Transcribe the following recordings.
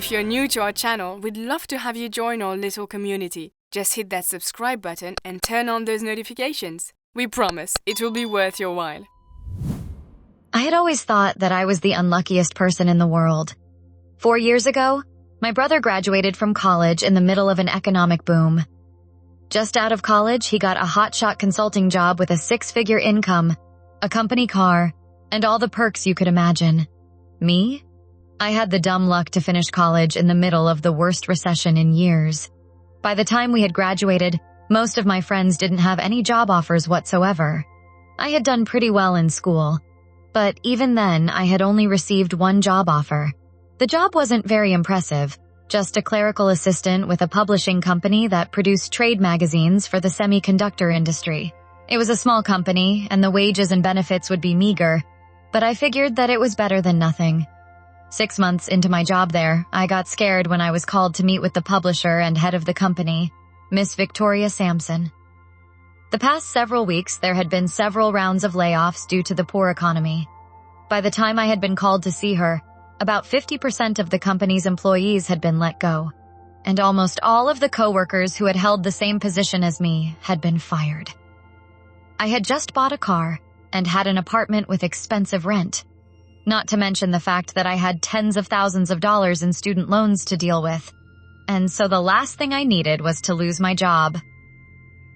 If you're new to our channel, we'd love to have you join our little community. Just hit that subscribe button and turn on those notifications. We promise it will be worth your while. I had always thought that I was the unluckiest person in the world. 4 years ago, my brother graduated from college in the middle of an economic boom. Just out of college, he got a hotshot consulting job with a 6-figure income, a company car, and all the perks you could imagine. Me? I had the dumb luck to finish college in the middle of the worst recession in years. By the time we had graduated, most of my friends didn't have any job offers whatsoever. I had done pretty well in school, but even then I had only received one job offer. The job wasn't very impressive, just a clerical assistant with a publishing company that produced trade magazines for the semiconductor industry. It was a small company, and the wages and benefits would be meager, but I figured that it was better than nothing. 6 months into my job there, I got scared when I was called to meet with the publisher and head of the company, Miss Victoria Sampson. The past several weeks, there had been several rounds of layoffs due to the poor economy. By the time I had been called to see her, about 50% of the company's employees had been let go, and almost all of the coworkers who had held the same position as me had been fired. I had just bought a car and had an apartment with expensive rent, not to mention the fact that I had tens of thousands of dollars in student loans to deal with, and so the last thing I needed was to lose my job.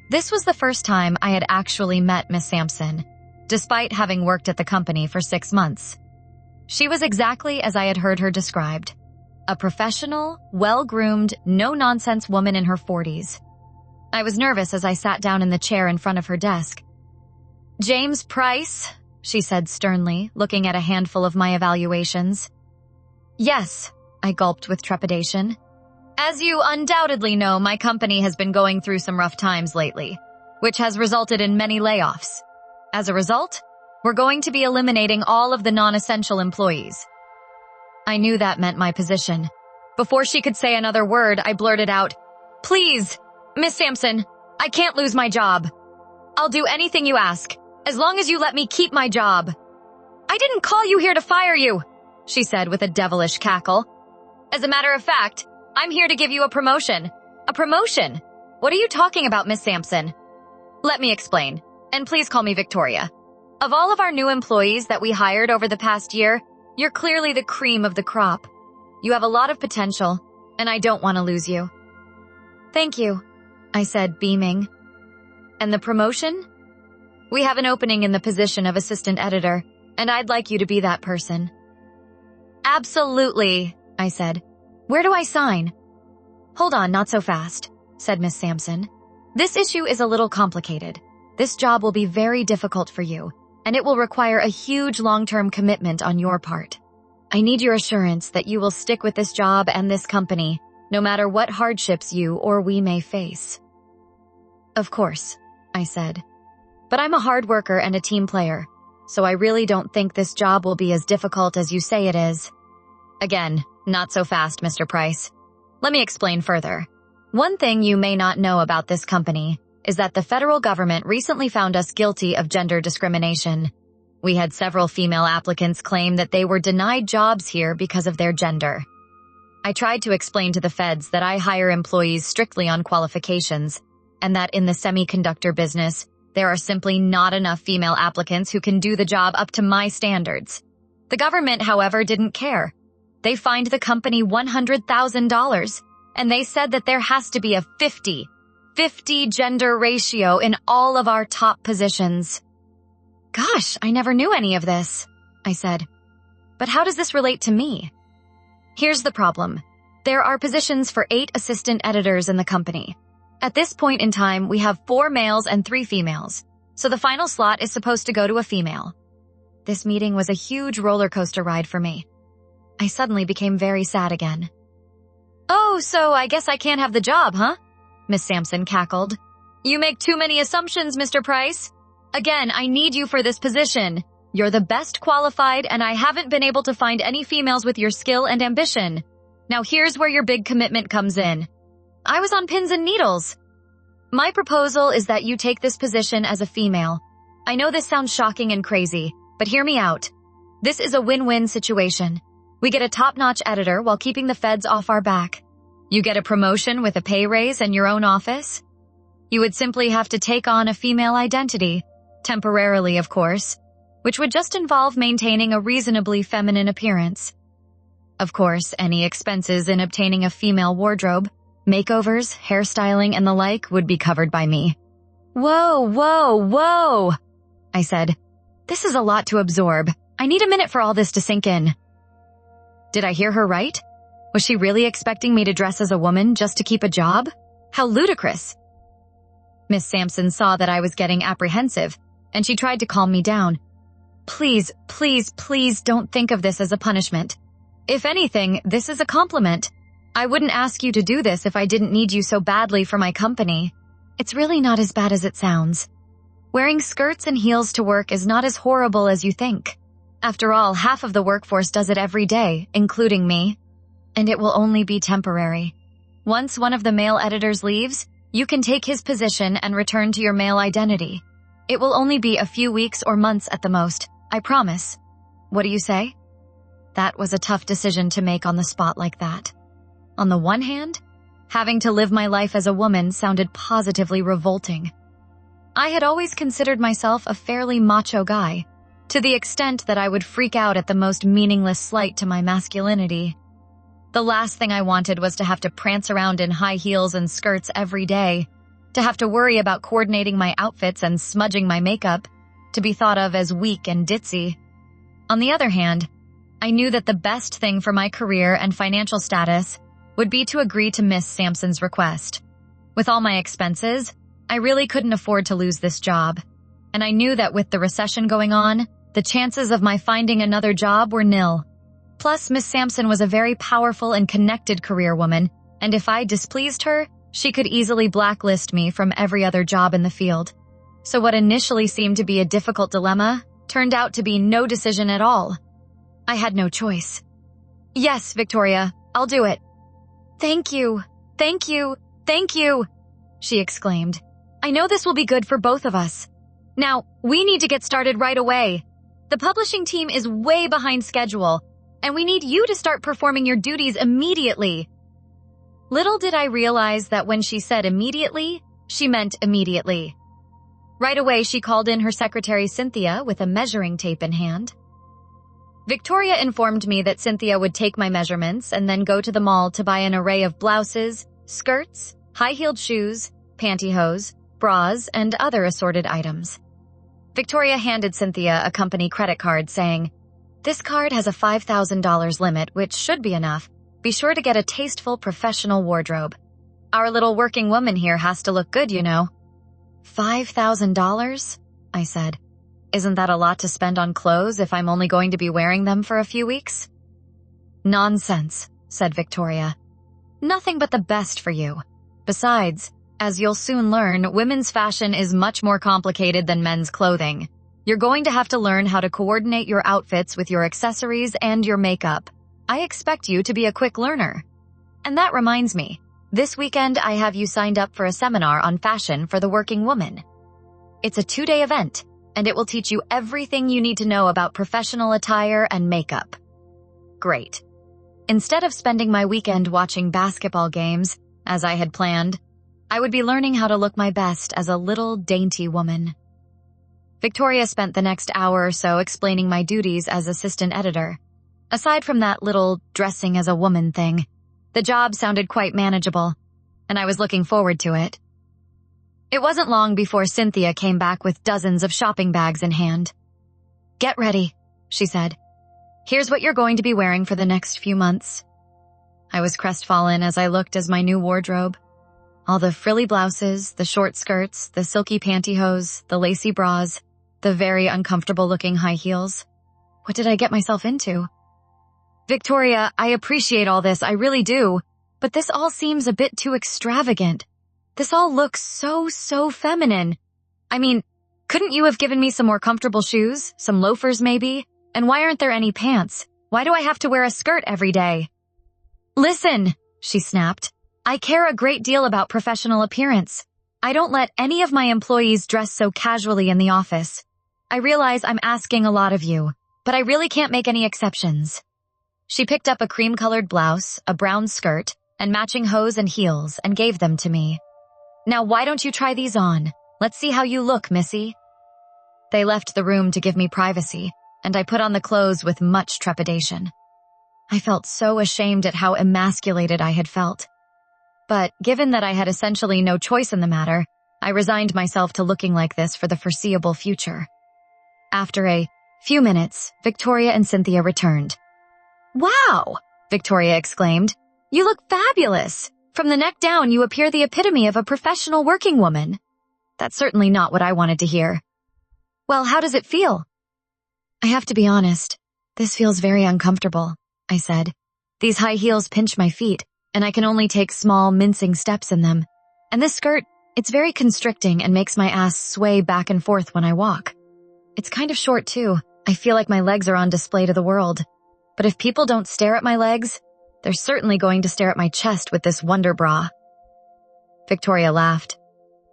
This was the first time I had actually met Miss Sampson, despite having worked at the company for 6 months. She was exactly as I had heard her described, a professional, well-groomed, no-nonsense woman in her 40s. I was nervous as I sat down in the chair in front of her desk. "James Price," she said sternly, looking at a handful of my evaluations. "Yes," I gulped with trepidation. "As you undoubtedly know, my company has been going through some rough times lately, which has resulted in many layoffs. As a result, we're going to be eliminating all of the non-essential employees." I knew that meant my position. Before she could say another word, I blurted out, "Please, Miss Sampson, I can't lose my job. I'll do anything you ask, as long as you let me keep my job." "I didn't call you here to fire you," she said with a devilish cackle. "As a matter of fact, I'm here to give you a promotion." "A promotion? What are you talking about, Miss Sampson?" "Let me explain, and please call me Victoria. Of all of our new employees that we hired over the past year, you're clearly the cream of the crop. You have a lot of potential, and I don't want to lose you." "Thank you," I said, beaming. "And the promotion?" "We have an opening in the position of assistant editor, and I'd like you to be that person." "Absolutely," I said. "Where do I sign?" "Hold on, not so fast," said Miss Sampson. "This issue is a little complicated. This job will be very difficult for you, and it will require a huge long-term commitment on your part. I need your assurance that you will stick with this job and this company, no matter what hardships you or we may face." "Of course," I said. "But I'm a hard worker and a team player, so I really don't think this job will be as difficult as you say it is." "Again, not so fast, Mr. Price. Let me explain further. One thing you may not know about this company is that the federal government recently found us guilty of gender discrimination. We had several female applicants claim that they were denied jobs here because of their gender. I tried to explain to the feds that I hire employees strictly on qualifications, and that in the semiconductor business, there are simply not enough female applicants who can do the job up to my standards. The government, however, didn't care. They fined the company $100,000, and they said that there has to be a 50 gender ratio in all of our top positions." "Gosh, I never knew any of this," I said. "But how does this relate to me?" "Here's the problem. There are positions for 8 assistant editors in the company. At this point in time, we have 4 males and 3 females, so the final slot is supposed to go to a female." This meeting was a huge roller coaster ride for me. I suddenly became very sad again. "Oh, so I guess I can't have the job, huh?" Miss Sampson cackled. "You make too many assumptions, Mr. Price. Again, I need you for this position. You're the best qualified, and I haven't been able to find any females with your skill and ambition. Now here's where your big commitment comes in." I was on pins and needles. "My proposal is that you take this position as a female. I know this sounds shocking and crazy, but hear me out. This is a win-win situation. We get a top-notch editor while keeping the feds off our back. You get a promotion with a pay raise and your own office. You would simply have to take on a female identity, temporarily, of course, which would just involve maintaining a reasonably feminine appearance. Of course, any expenses in obtaining a female wardrobe, makeovers, hairstyling, and the like would be covered by me. Whoa, whoa, whoa, I said. This is a lot to absorb. I need a minute for all this to sink in. Did I hear her right? Was she really expecting me to dress as a woman just to keep a job? How ludicrous. Miss Sampson saw that I was getting apprehensive, and she tried to calm me down. Please, please, please don't think of this as a punishment. If anything, this is a compliment. I wouldn't ask you to do this if I didn't need you so badly for my company. It's really not as bad as it sounds. Wearing skirts and heels to work is not as horrible as you think. After all, half of the workforce does it every day, including me. And it will only be temporary. Once one of the male editors leaves, you can take his position and return to your male identity. It will only be a few weeks or months at the most, I promise. What do you say? That was a tough decision to make on the spot like that. On the one hand, having to live my life as a woman sounded positively revolting. I had always considered myself a fairly macho guy, to the extent that I would freak out at the most meaningless slight to my masculinity. The last thing I wanted was to have to prance around in high heels and skirts every day, to have to worry about coordinating my outfits and smudging my makeup, to be thought of as weak and ditzy. On the other hand, I knew that the best thing for my career and financial status would be to agree to Miss Sampson's request. With all my expenses, I really couldn't afford to lose this job, and I knew that with the recession going on, the chances of my finding another job were nil. Plus, Miss Sampson was a very powerful and connected career woman, and if I displeased her, she could easily blacklist me from every other job in the field. So what initially seemed to be a difficult dilemma turned out to be no decision at all. I had no choice. Yes, Victoria, I'll do it. Thank you, thank you, thank you, she exclaimed. I know this will be good for both of us. Now, we need to get started right away. The publishing team is way behind schedule, and we need you to start performing your duties immediately. Little did I realize that when she said immediately, she meant immediately. Right away, she called in her secretary Cynthia with a measuring tape in hand. Victoria informed me that Cynthia would take my measurements and then go to the mall to buy an array of blouses, skirts, high-heeled shoes, pantyhose, bras, and other assorted items. Victoria handed Cynthia a company credit card saying, "This card has a $5,000 limit, which should be enough. Be sure to get a tasteful professional wardrobe. Our little working woman here has to look good, you know." $5,000? I said. Isn't that a lot to spend on clothes if I'm only going to be wearing them for a few weeks? Nonsense, said Victoria. Nothing but the best for you. Besides, as you'll soon learn, women's fashion is much more complicated than men's clothing. You're going to have to learn how to coordinate your outfits with your accessories and your makeup. I expect you to be a quick learner. And that reminds me, this weekend I have you signed up for a seminar on fashion for the working woman. It's a 2-day event, and it will teach you everything you need to know about professional attire and makeup. Great. Instead of spending my weekend watching basketball games, as I had planned, I would be learning how to look my best as a little dainty woman. Victoria spent the next hour or so explaining my duties as assistant editor. Aside from that little dressing as a woman thing, the job sounded quite manageable, and I was looking forward to it. It wasn't long before Cynthia came back with dozens of shopping bags in hand. "Get ready," she said. "Here's what you're going to be wearing for the next few months." I was crestfallen as I looked at my new wardrobe. All the frilly blouses, the short skirts, the silky pantyhose, the lacy bras, the very uncomfortable-looking high heels. What did I get myself into? "Victoria, I appreciate all this, I really do, but this all seems a bit too extravagant. This all looks so feminine. I mean, couldn't you have given me some more comfortable shoes, some loafers maybe? And why aren't there any pants? Why do I have to wear a skirt every day?" "Listen," she snapped. "I care a great deal about professional appearance. I don't let any of my employees dress so casually in the office. I realize I'm asking a lot of you, but I really can't make any exceptions." She picked up a cream-colored blouse, a brown skirt, and matching hose and heels and gave them to me. "Now why don't you try these on? Let's see how you look, Missy." They left the room to give me privacy, and I put on the clothes with much trepidation. I felt so ashamed at how emasculated I had felt. But given that I had essentially no choice in the matter, I resigned myself to looking like this for the foreseeable future. After a few minutes, Victoria and Cynthia returned. "Wow!" Victoria exclaimed. "You look fabulous! From the neck down, you appear the epitome of a professional working woman." That's certainly not what I wanted to hear. "Well, how does it feel?" "I have to be honest. This feels very uncomfortable," I said. "These high heels pinch my feet, and I can only take small, mincing steps in them. And this skirt, it's very constricting and makes my ass sway back and forth when I walk. It's kind of short, too. I feel like my legs are on display to the world. But if people don't stare at my legs, they're certainly going to stare at my chest with this wonder bra." Victoria laughed.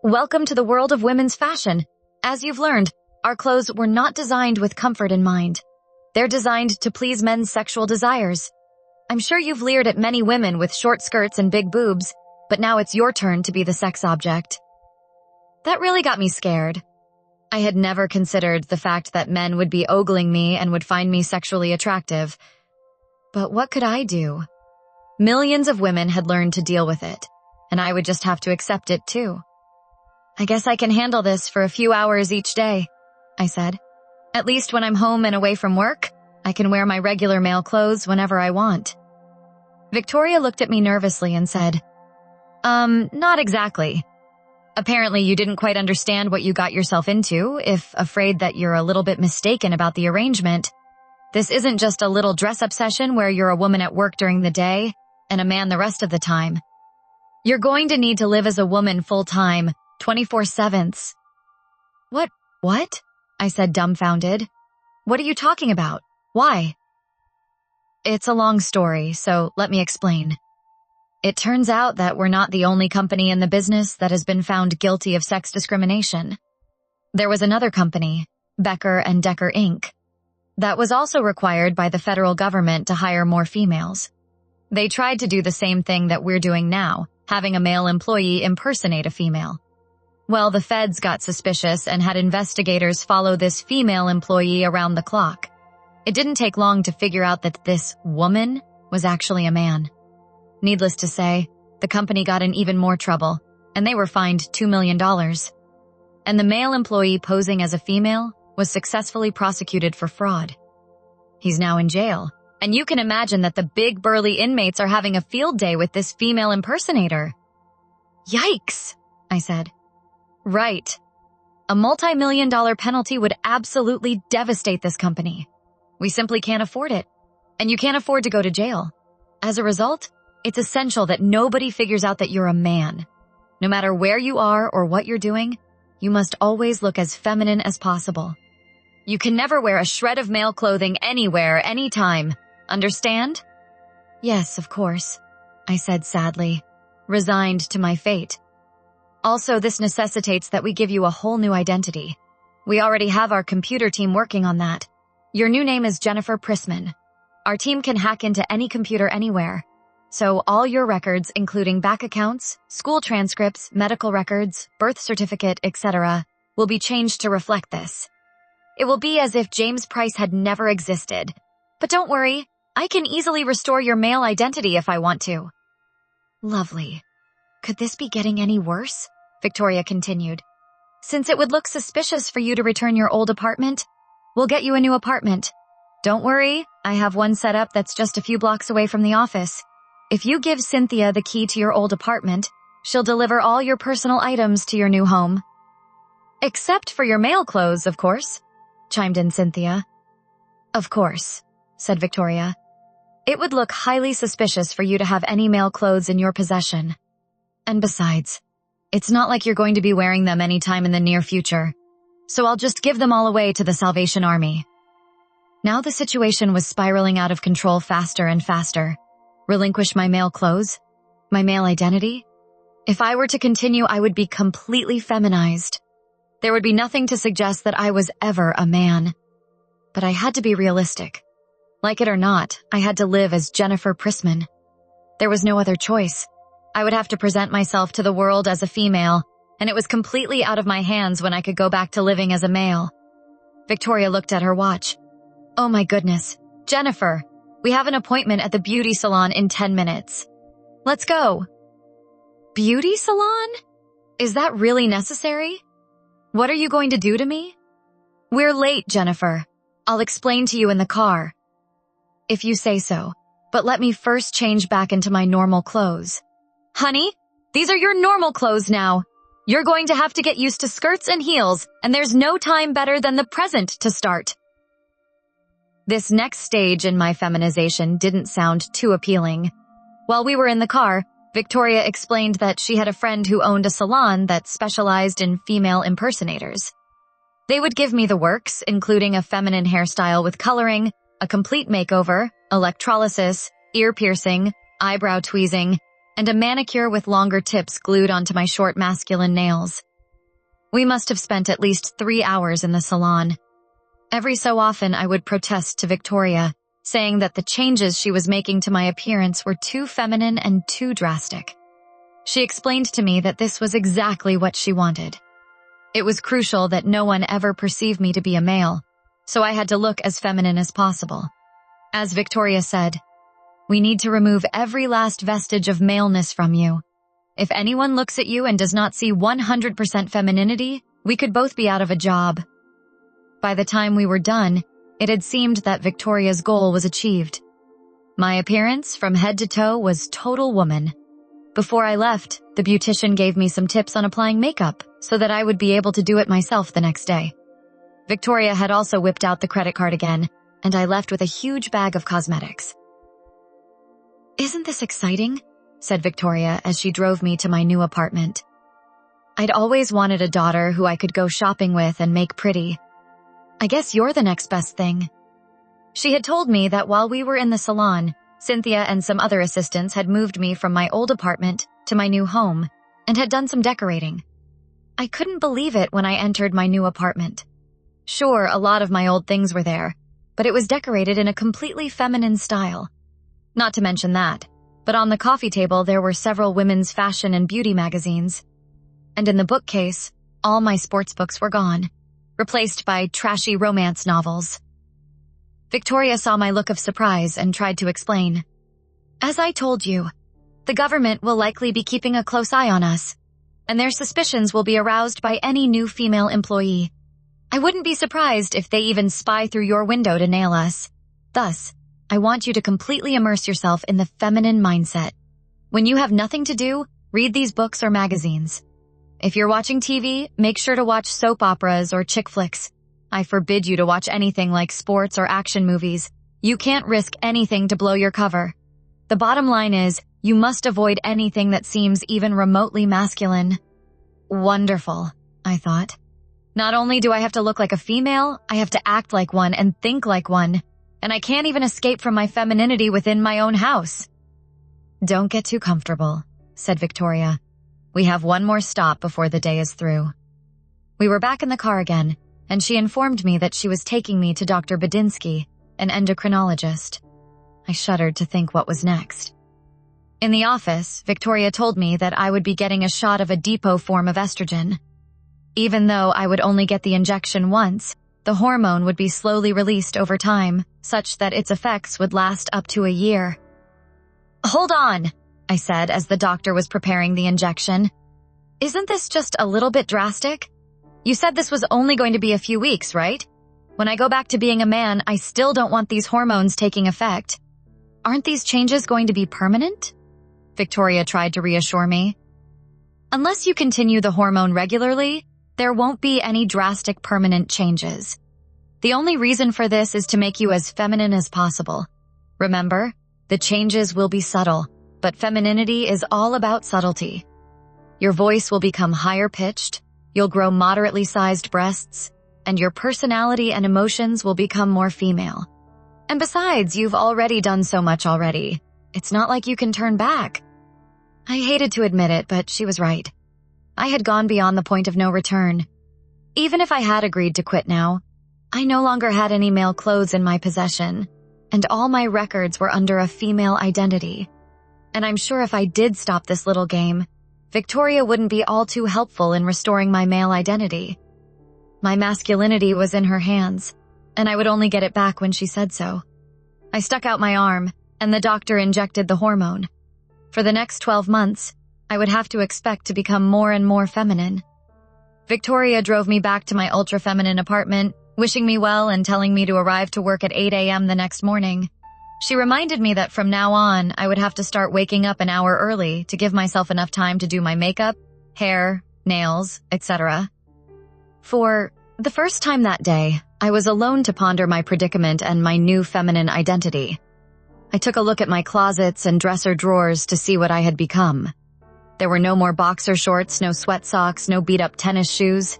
"Welcome to the world of women's fashion. As you've learned, our clothes were not designed with comfort in mind. They're designed to please men's sexual desires. I'm sure you've leered at many women with short skirts and big boobs, but now it's your turn to be the sex object." That really got me scared. I had never considered the fact that men would be ogling me and would find me sexually attractive. But what could I do? Millions of women had learned to deal with it, and I would just have to accept it too. "I guess I can handle this for a few hours each day," I said. "At least when I'm home and away from work, I can wear my regular male clothes whenever I want." Victoria looked at me nervously and said, Not exactly. Apparently you didn't quite understand what you got yourself into, if afraid that you're a little bit mistaken about the arrangement. This isn't just a little dress-up session where you're a woman at work during the day and a man the rest of the time. You're going to need to live as a woman full-time, 24/7. What? I said, dumbfounded. "What are you talking about? Why?" "It's a long story, so let me explain. It turns out that we're not the only company in the business that has been found guilty of sex discrimination. There was another company, Becker and Decker Inc., that was also required by the federal government to hire more females. They tried to do the same thing that we're doing now, having a male employee impersonate a female. Well, the feds got suspicious and had investigators follow this female employee around the clock. It didn't take long to figure out that this woman was actually a man. Needless to say, the company got in even more trouble, and they were fined $2 million. And the male employee posing as a female was successfully prosecuted for fraud. He's now in jail, and you can imagine that the big burly inmates are having a field day with this female impersonator. Yikes, I said. Right. A multi-million-dollar penalty would absolutely devastate this company. We simply can't afford it, and you can't afford to go to jail. As a result, it's essential that nobody figures out that you're a man. No matter where you are or what you're doing, you must always look as feminine as possible. You can never wear a shred of male clothing anywhere, anytime. Understand? Yes, of course, I said sadly, resigned to my fate. Also, this necessitates that we give you a whole new identity. We already have our computer team working on that. Your new name is Jennifer Prissman. Our team can hack into any computer anywhere. So all your records, including bank accounts, school transcripts, medical records, birth certificate, etc., will be changed to reflect this. It will be as if James Price had never existed. But don't worry, I can easily restore your male identity if I want to. Lovely. Could this be getting any worse? Victoria continued. Since it would look suspicious for you to return your old apartment, we'll get you a new apartment. Don't worry, I have one set up that's just a few blocks away from the office. If you give Cynthia the key to your old apartment, she'll deliver all your personal items to your new home. Except for your male clothes, of course, chimed in Cynthia. Of course, said Victoria. It would look highly suspicious for you to have any male clothes in your possession. And besides, it's not like you're going to be wearing them any time in the near future, so I'll just give them all away to the Salvation Army. Now the situation was spiraling out of control faster and faster. Relinquish my male clothes? My male identity? If I were to continue, I would be completely feminized. There would be nothing to suggest that I was ever a man. But I had to be realistic. Like it or not, I had to live as Jennifer Prissman. There was no other choice. I would have to present myself to the world as a female, and it was completely out of my hands when I could go back to living as a male. Victoria looked at her watch. Oh my goodness. Jennifer, we have an appointment at the beauty salon in 10 minutes. Let's go. Beauty salon? Is that really necessary? What are you going to do to me? We're late, Jennifer. I'll explain to you in the car. If you say so, but let me first change back into my normal clothes. Honey, these are your normal clothes now. You're going to have to get used to skirts and heels, and there's no time better than the present to start. This next stage in my feminization didn't sound too appealing. While we were in the car, Victoria explained that she had a friend who owned a salon that specialized in female impersonators. They would give me the works, including a feminine hairstyle with coloring, a complete makeover, electrolysis, ear piercing, eyebrow tweezing, and a manicure with longer tips glued onto my short masculine nails. We must have spent at least 3 hours in the salon. Every so often I would protest to Victoria, saying that the changes she was making to my appearance were too feminine and too drastic. She explained to me that this was exactly what she wanted. It was crucial that no one ever perceive me to be a male, so I had to look as feminine as possible. As Victoria said, we need to remove every last vestige of maleness from you. If anyone looks at you and does not see 100% femininity, we could both be out of a job. By the time we were done, it had seemed that Victoria's goal was achieved. My appearance, from head to toe, was total woman. Before I left, the beautician gave me some tips on applying makeup so that I would be able to do it myself the next day. Victoria had also whipped out the credit card again, and I left with a huge bag of cosmetics. Isn't this exciting? Said Victoria as she drove me to my new apartment. I'd always wanted a daughter who I could go shopping with and make pretty. I guess you're the next best thing. She had told me that while we were in the salon, Cynthia and some other assistants had moved me from my old apartment to my new home and had done some decorating. I couldn't believe it when I entered my new apartment. Sure, a lot of my old things were there, but it was decorated in a completely feminine style. Not to mention that, but on the coffee table there were several women's fashion and beauty magazines. And in the bookcase, all my sports books were gone, replaced by trashy romance novels. Victoria saw my look of surprise and tried to explain. As I told you, the government will likely be keeping a close eye on us, and their suspicions will be aroused by any new female employee. I wouldn't be surprised if they even spy through your window to nail us. Thus, I want you to completely immerse yourself in the feminine mindset. When you have nothing to do, read these books or magazines. If you're watching TV, make sure to watch soap operas or chick flicks. I forbid you to watch anything like sports or action movies. You can't risk anything to blow your cover. The bottom line is, you must avoid anything that seems even remotely masculine. Wonderful, I thought. Not only do I have to look like a female, I have to act like one and think like one. And I can't even escape from my femininity within my own house. Don't get too comfortable, said Victoria. We have one more stop before the day is through. We were back in the car again, and she informed me that she was taking me to Dr. Badinsky, an endocrinologist. I shuddered to think what was next. In the office, Victoria told me that I would be getting a shot of a depot form of estrogen. Even though I would only get the injection once, the hormone would be slowly released over time, such that its effects would last up to a year. Hold on, I said as the doctor was preparing the injection. Isn't this just a little bit drastic? You said this was only going to be a few weeks, right? When I go back to being a man, I still don't want these hormones taking effect. Aren't these changes going to be permanent? Victoria tried to reassure me. Unless you continue the hormone regularly, there won't be any drastic permanent changes. The only reason for this is to make you as feminine as possible. Remember, the changes will be subtle, but femininity is all about subtlety. Your voice will become higher pitched, you'll grow moderately sized breasts, and your personality and emotions will become more female. And besides, you've already done so much already. It's not like you can turn back. I hated to admit it, but she was right. I had gone beyond the point of no return. Even if I had agreed to quit now, I no longer had any male clothes in my possession, and all my records were under a female identity. And I'm sure if I did stop this little game, Victoria wouldn't be all too helpful in restoring my male identity. My masculinity was in her hands, and I would only get it back when she said so. I stuck out my arm, and the doctor injected the hormone. For the next 12 months, I would have to expect to become more and more feminine. Victoria drove me back to my ultra-feminine apartment, wishing me well and telling me to arrive to work at 8 a.m. the next morning. She reminded me that from now on, I would have to start waking up an hour early to give myself enough time to do my makeup, hair, nails, etc. For the first time that day, I was alone to ponder my predicament and my new feminine identity. I took a look at my closets and dresser drawers to see what I had become. There were no more boxer shorts, no sweat socks, no beat-up tennis shoes.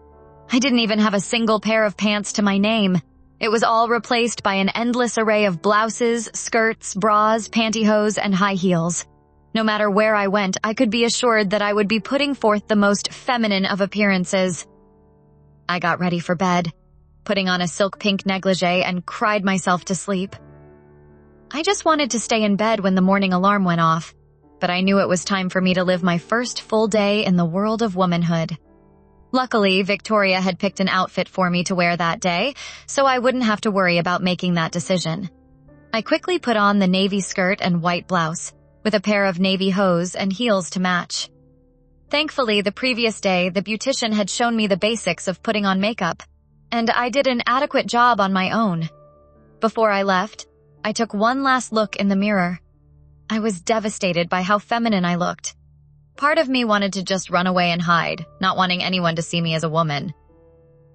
I didn't even have a single pair of pants to my name. It was all replaced by an endless array of blouses, skirts, bras, pantyhose, and high heels. No matter where I went, I could be assured that I would be putting forth the most feminine of appearances. I got ready for bed, putting on a silk pink negligee, and cried myself to sleep. I just wanted to stay in bed when the morning alarm went off, but I knew it was time for me to live my first full day in the world of womanhood. Luckily, Victoria had picked an outfit for me to wear that day, so I wouldn't have to worry about making that decision. I quickly put on the navy skirt and white blouse, with a pair of navy hose and heels to match. Thankfully, the previous day, the beautician had shown me the basics of putting on makeup, and I did an adequate job on my own. Before I left, I took one last look in the mirror. I was devastated by how feminine I looked. Part of me wanted to just run away and hide, not wanting anyone to see me as a woman.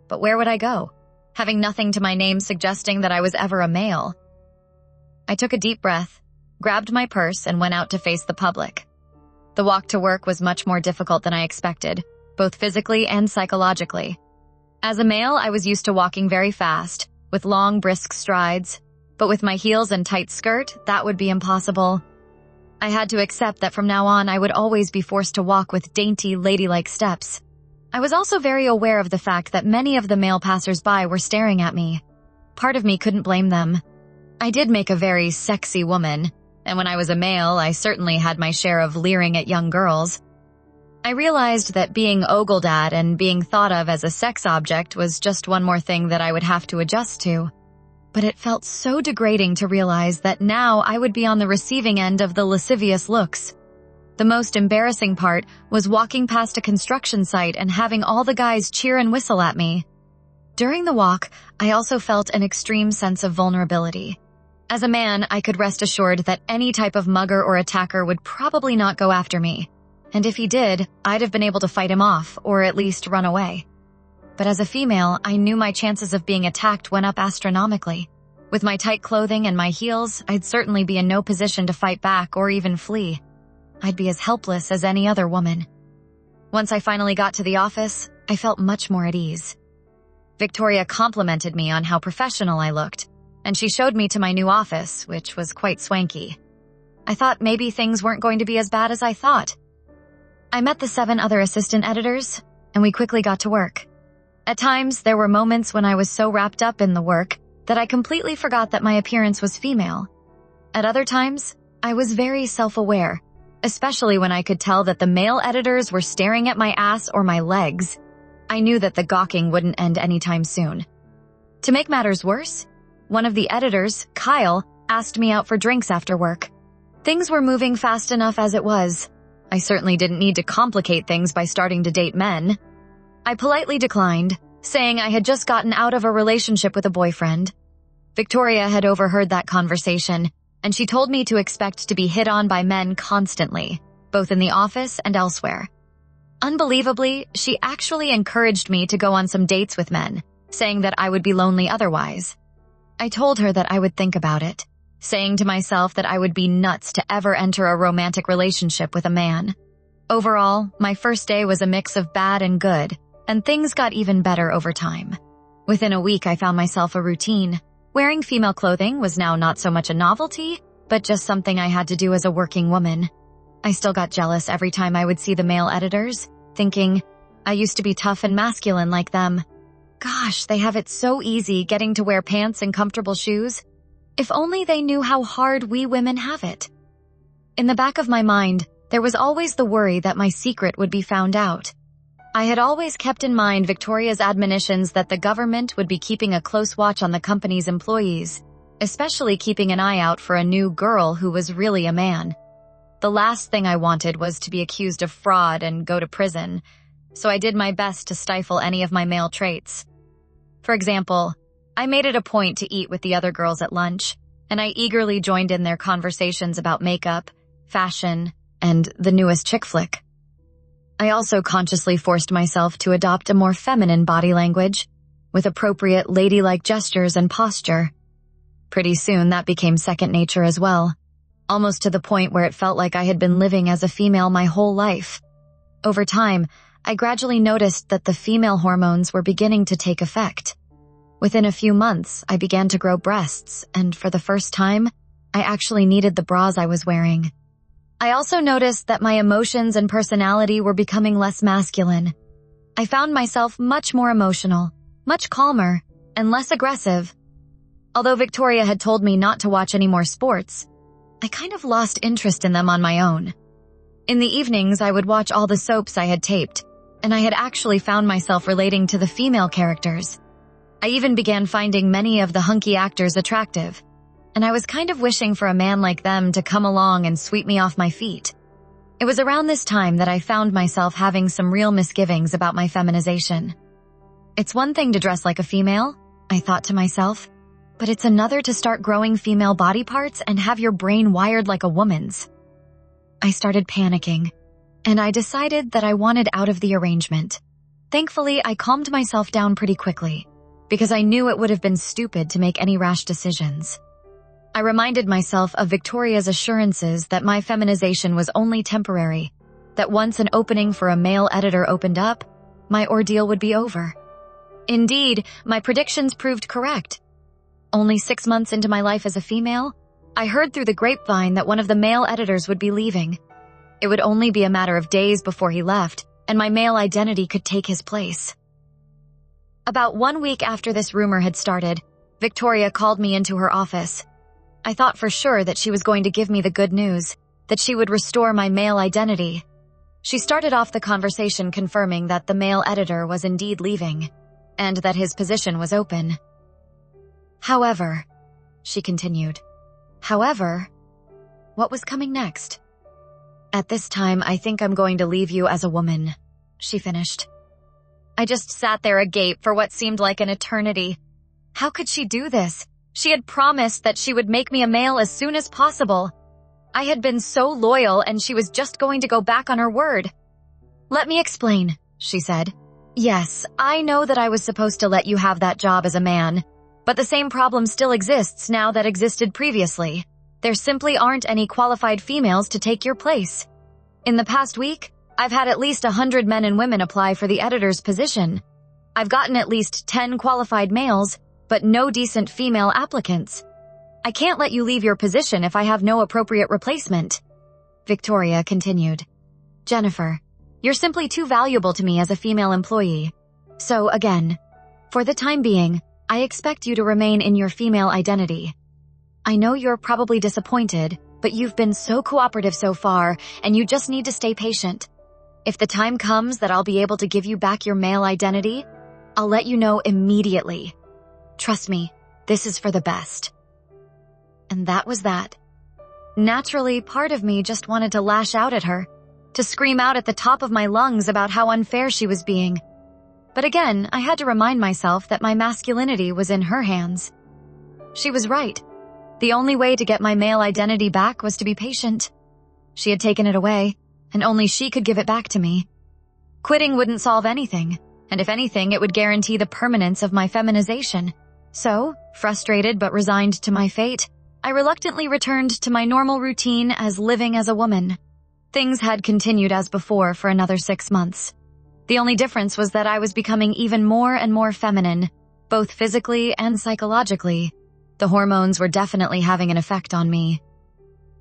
But where would I go, having nothing to my name suggesting that I was ever a male? I took a deep breath, grabbed my purse, and went out to face the public. The walk to work was much more difficult than I expected, both physically and psychologically. As a male, I was used to walking very fast, with long, brisk strides, but with my heels and tight skirt, that would be impossible. I had to accept that from now on I would always be forced to walk with dainty, ladylike steps. I was also very aware of the fact that many of the male passers-by were staring at me. Part of me couldn't blame them. I did make a very sexy woman, and when I was a male, I certainly had my share of leering at young girls. I realized that being ogled at and being thought of as a sex object was just one more thing that I would have to adjust to. But it felt so degrading to realize that now I would be on the receiving end of the lascivious looks. The most embarrassing part was walking past a construction site and having all the guys cheer and whistle at me. During the walk, I also felt an extreme sense of vulnerability. As a man, I could rest assured that any type of mugger or attacker would probably not go after me. And if he did, I'd have been able to fight him off, or at least run away. But as a female, I knew my chances of being attacked went up astronomically. With my tight clothing and my heels, I'd certainly be in no position to fight back or even flee. I'd be as helpless as any other woman. Once I finally got to the office, I felt much more at ease. Victoria complimented me on how professional I looked, and she showed me to my new office, which was quite swanky. I thought maybe things weren't going to be as bad as I thought. I met the 7 other assistant editors, and we quickly got to work. At times, there were moments when I was so wrapped up in the work that I completely forgot that my appearance was female. At other times, I was very self-aware, especially when I could tell that the male editors were staring at my ass or my legs. I knew that the gawking wouldn't end anytime soon. To make matters worse, one of the editors, Kyle, asked me out for drinks after work. Things were moving fast enough as it was. I certainly didn't need to complicate things by starting to date men. I politely declined, saying I had just gotten out of a relationship with a boyfriend. Victoria had overheard that conversation, and she told me to expect to be hit on by men constantly, both in the office and elsewhere. Unbelievably, she actually encouraged me to go on some dates with men, saying that I would be lonely otherwise. I told her that I would think about it, saying to myself that I would be nuts to ever enter a romantic relationship with a man. Overall, my first day was a mix of bad and good, and things got even better over time. Within a week, I found myself a routine. Wearing female clothing was now not so much a novelty, but just something I had to do as a working woman. I still got jealous every time I would see the male editors, thinking, I used to be tough and masculine like them. Gosh, they have it so easy getting to wear pants and comfortable shoes. If only they knew how hard we women have it. In the back of my mind, there was always the worry that my secret would be found out. I had always kept in mind Victoria's admonitions that the government would be keeping a close watch on the company's employees, especially keeping an eye out for a new girl who was really a man. The last thing I wanted was to be accused of fraud and go to prison, so I did my best to stifle any of my male traits. For example, I made it a point to eat with the other girls at lunch, and I eagerly joined in their conversations about makeup, fashion, and the newest chick flick. I also consciously forced myself to adopt a more feminine body language, with appropriate ladylike gestures and posture. Pretty soon that became second nature as well, almost to the point where it felt like I had been living as a female my whole life. Over time, I gradually noticed that the female hormones were beginning to take effect. Within a few months, I began to grow breasts, and for the first time, I actually needed the bras I was wearing. I also noticed that my emotions and personality were becoming less masculine. I found myself much more emotional, much calmer, and less aggressive. Although Victoria had told me not to watch any more sports, I kind of lost interest in them on my own. In the evenings, I would watch all the soaps I had taped, and I had actually found myself relating to the female characters. I even began finding many of the hunky actors attractive, and I was kind of wishing for a man like them to come along and sweep me off my feet. It was around this time that I found myself having some real misgivings about my feminization. It's one thing to dress like a female, I thought to myself, but it's another to start growing female body parts and have your brain wired like a woman's. I started panicking, and I decided that I wanted out of the arrangement. Thankfully, I calmed myself down pretty quickly, because I knew it would have been stupid to make any rash decisions. I reminded myself of Victoria's assurances that my feminization was only temporary, that once an opening for a male editor opened up, my ordeal would be over. Indeed, my predictions proved correct. Only 6 months into my life as a female, I heard through the grapevine that one of the male editors would be leaving. It would only be a matter of days before he left, and my male identity could take his place. About 1 week after this rumor had started, Victoria called me into her office. I thought for sure that she was going to give me the good news, that she would restore my male identity. She started off the conversation confirming that the male editor was indeed leaving, and that his position was open. However, she continued, what was coming next? At this time, I think I'm going to leave you as a woman, she finished. I just sat there agape for what seemed like an eternity. How could she do this? She had promised that she would make me a male as soon as possible. I had been so loyal, and she was just going to go back on her word. Let me explain, she said. Yes, I know that I was supposed to let you have that job as a man, but the same problem still exists now that existed previously. There simply aren't any qualified females to take your place. In the past week, I've had at least 100 men and women apply for the editor's position. I've gotten at least 10 qualified males, but no decent female applicants. I can't let you leave your position if I have no appropriate replacement. Victoria continued. Jennifer, you're simply too valuable to me as a female employee. So again, for the time being, I expect you to remain in your female identity. I know you're probably disappointed, but you've been so cooperative so far, and you just need to stay patient. If the time comes that I'll be able to give you back your male identity, I'll let you know immediately. Trust me, this is for the best. And that was that. Naturally, part of me just wanted to lash out at her, to scream out at the top of my lungs about how unfair she was being. But again, I had to remind myself that my masculinity was in her hands. She was right. The only way to get my male identity back was to be patient. She had taken it away, and only she could give it back to me. Quitting wouldn't solve anything, and if anything, it would guarantee the permanence of my feminization. So, frustrated but resigned to my fate, I reluctantly returned to my normal routine as living as a woman. Things had continued as before for another 6 months. The only difference was that I was becoming even more and more feminine, both physically and psychologically. The hormones were definitely having an effect on me.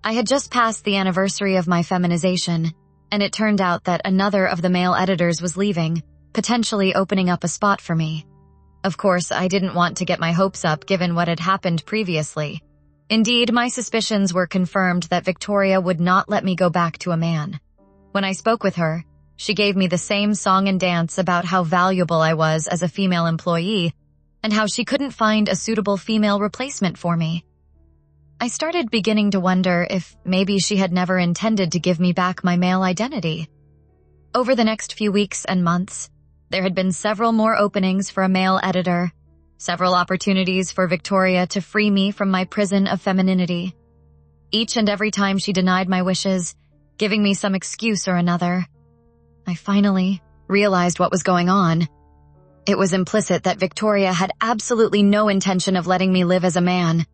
I had just passed the anniversary of my feminization, and it turned out that another of the male editors was leaving, potentially opening up a spot for me. Of course, I didn't want to get my hopes up given what had happened previously. Indeed, my suspicions were confirmed that Victoria would not let me go back to a man. When I spoke with her, she gave me the same song and dance about how valuable I was as a female employee and how she couldn't find a suitable female replacement for me. I started beginning to wonder if maybe she had never intended to give me back my male identity. Over the next few weeks and months, there had been several more openings for a male editor, several opportunities for Victoria to free me from my prison of femininity. Each and every time she denied my wishes, giving me some excuse or another, I finally realized what was going on. It was implicit that Victoria had absolutely no intention of letting me live as a man.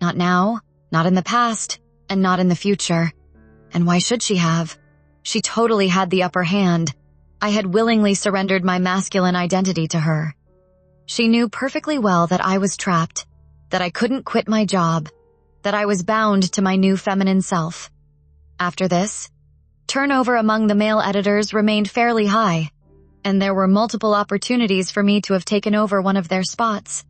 Not now, not in the past, and not in the future. And why should she have? She totally had the upper hand. I had willingly surrendered my masculine identity to her. She knew perfectly well that I was trapped, that I couldn't quit my job, that I was bound to my new feminine self. After this, turnover among the male editors remained fairly high, and there were multiple opportunities for me to have taken over one of their spots.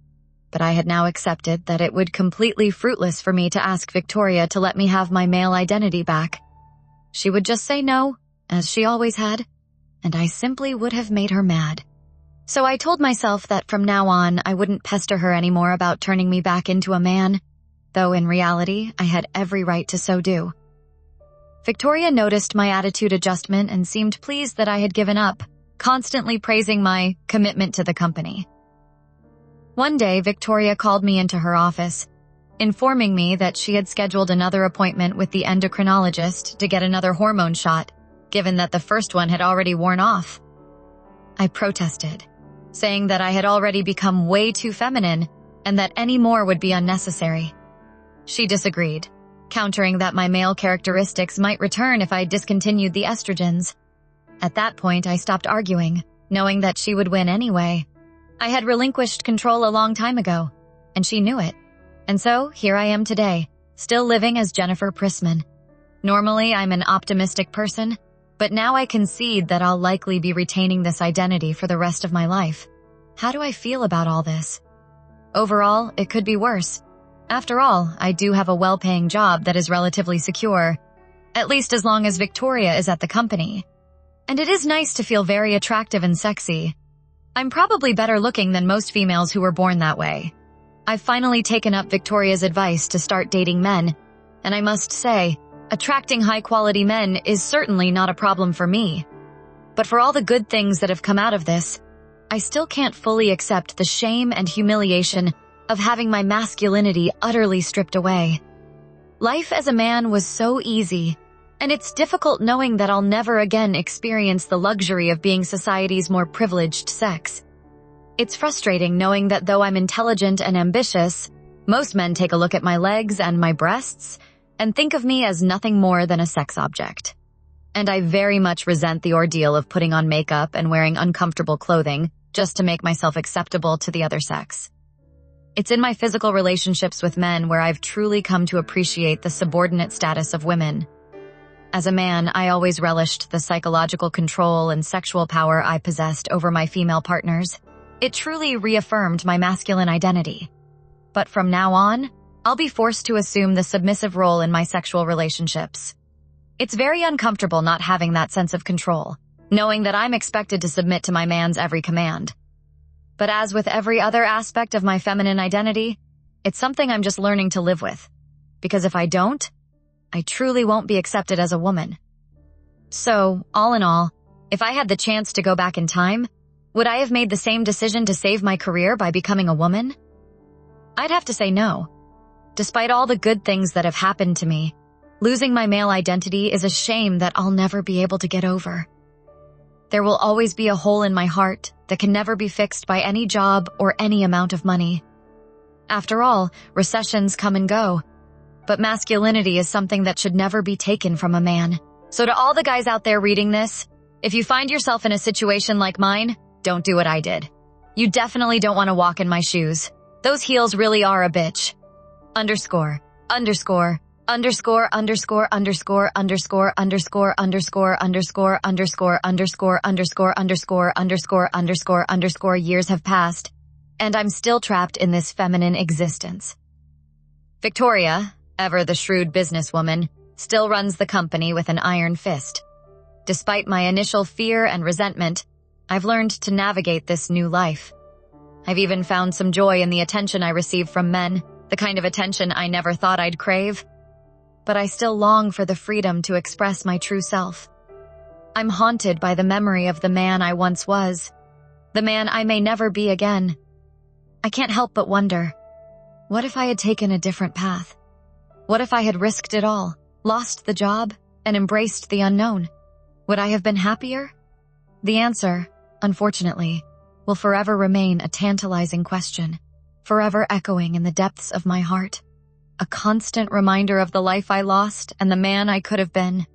But I had now accepted that it would completely fruitless for me to ask Victoria to let me have my male identity back. She would just say no, as she always had, and I simply would have made her mad. So I told myself that from now on I wouldn't pester her anymore about turning me back into a man, though in reality I had every right to so do. Victoria noticed my attitude adjustment and seemed pleased that I had given up, constantly praising my commitment to the company. One day, Victoria called me into her office, informing me that she had scheduled another appointment with the endocrinologist to get another hormone shot, given that the first one had already worn off. I protested, saying that I had already become way too feminine and that any more would be unnecessary. She disagreed, countering that my male characteristics might return if I discontinued the estrogens. At that point, I stopped arguing, knowing that she would win anyway. I had relinquished control a long time ago, and she knew it. And so, here I am today, still living as Jennifer Prissman. Normally, I'm an optimistic person, but now I concede that I'll likely be retaining this identity for the rest of my life. How do I feel about all this? Overall, it could be worse. After all, I do have a well-paying job that is relatively secure, at least as long as Victoria is at the company. And it is nice to feel very attractive and sexy. I'm probably better looking than most females who were born that way. I've finally taken up Victoria's advice to start dating men, and I must say, attracting high-quality men is certainly not a problem for me. But for all the good things that have come out of this, I still can't fully accept the shame and humiliation of having my masculinity utterly stripped away. Life as a man was so easy, and it's difficult knowing that I'll never again experience the luxury of being society's more privileged sex. It's frustrating knowing that though I'm intelligent and ambitious, most men take a look at my legs and my breasts and think of me as nothing more than a sex object. And I very much resent the ordeal of putting on makeup and wearing uncomfortable clothing just to make myself acceptable to the other sex. It's in my physical relationships with men where I've truly come to appreciate the subordinate status of women. As a man, I always relished the psychological control and sexual power I possessed over my female partners. It truly reaffirmed my masculine identity. But from now on, I'll be forced to assume the submissive role in my sexual relationships. It's very uncomfortable not having that sense of control, knowing that I'm expected to submit to my man's every command. But as with every other aspect of my feminine identity, it's something I'm just learning to live with. Because if I don't, I truly won't be accepted as a woman. So, all in all, if I had the chance to go back in time, would I have made the same decision to save my career by becoming a woman? I'd have to say no. Despite all the good things that have happened to me, losing my male identity is a shame that I'll never be able to get over. There will always be a hole in my heart that can never be fixed by any job or any amount of money. After all, recessions come and go, but masculinity is something that should never be taken from a man. So to all the guys out there reading this, if you find yourself in a situation like mine, don't do what I did. You definitely don't want to walk in my shoes. Those heels really are a bitch. Underscore, underscore, underscore, underscore, underscore, underscore, underscore, underscore, underscore, underscore, underscore, underscore, underscore, underscore, underscore, underscore. Years have passed, and I'm still trapped in this feminine existence. Victoria, ever the shrewd businesswoman, still runs the company with an iron fist. Despite my initial fear and resentment, I've learned to navigate this new life. I've even found some joy in the attention I receive from men, the kind of attention I never thought I'd crave. But I still long for the freedom to express my true self. I'm haunted by the memory of the man I once was, the man I may never be again. I can't help but wonder, what if I had taken a different path? What if I had risked it all, lost the job, and embraced the unknown? Would I have been happier? The answer, unfortunately, will forever remain a tantalizing question, forever echoing in the depths of my heart. A constant reminder of the life I lost and the man I could have been.